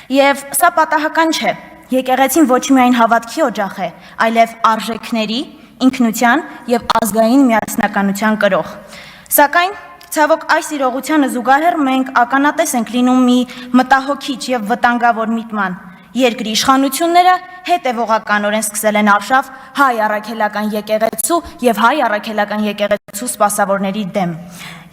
Եվ սա պատահական չէ, եկեղեցին ոչ միայն հավատքի օջախ է, այլև արժեքների, ինքնության և ազգային միասնականության կրող։ Սակայն, ցավոք այս իրողությանը զուգահեռ մենք ականատես ենք լինում մի մտահոգիչ և վտանգավոր միտման։ Երկրի իշխանությունները հետևողականորեն սկսել են արշավ հայ առաքելական եկեղեցու և հայ առաքելական եկեղեցու սպասավորների դեմ։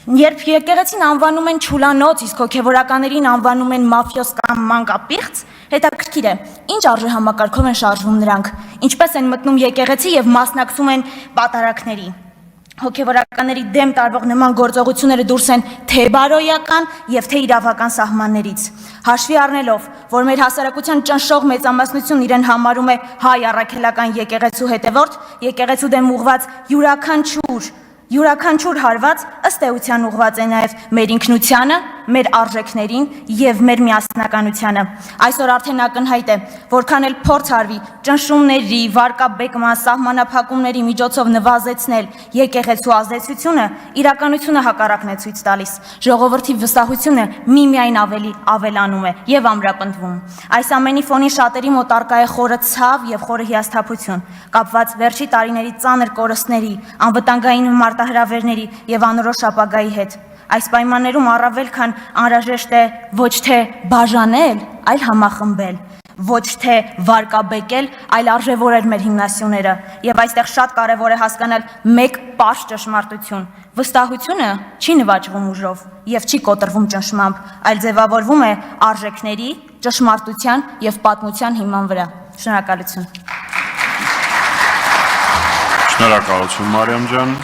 Երբ եկեղեցին անվանում են չուլանոց, իսկ հոգևորականներին անվանում են մաֆիոս կամ մանկապիղծ, հետաքրքիր է, ինչ արժեհամակարգով են շարժվում նրանք, ինչպես են մտնում եկեղեցի և մասնակցում են պատարակների։ Հոգևորականների դեմ տարվող նման գործողությունները դուրս են թե բարոյական և թե իրավական սահմաններից։ Հաշվի առնելով, որ մեր հասարակության ճնշող մեծամասնությունն իրեն համարում է հայ առաքելական եկեղեցու հետևորդ, եկեղեցու դեմ ուղղված յուրաքանչյուր հարված ըստ էության ուղղված է նաև մեր ինքնությանը, մեր արժեքներին և մեր միասնականությանը։ Այսօր արդեն ակնհայտ է, որքան էլ փորձ արվի ճնշումների, վարկաբեկման, սահմանափակումների միջոցով նվազեցնել եկեղեցու ազդեցությունը, իրականությունը հակառակն է ցույց տալիս։ Ժողովրդի վստահությունը միմիայն ավելի ավելանում է և ամրապնդվում։ Այս ամենի ֆոնին շատերի մոտ առկա է խորը ցավ և խորը հիասթափություն, կապված վերջի տարիների ծանր կորստների, անվտանգային մարտահրավերների և անորոշ ապագայի հետ։ Այս պայմաններում առավել քան անհրաժեշտ է ոչ թե բաժանել, այլ համախմբել, ոչ թե վարկաբեկել, այլ արժևորել մեր հիմնասյուները։ Եվ այստեղ շատ կարևոր է հասկանալ մեկ պարզ ճշմարտություն. վստահությունը չի նվաճվում ուժով և չի կոտրվում ճնշմամբ, այլ ձևավորվում է արժեքների, ճշմարտության և պատմության հիման վրա։ Շնորհակալություն։ Շնորհակալություն, Մարիամ ջան։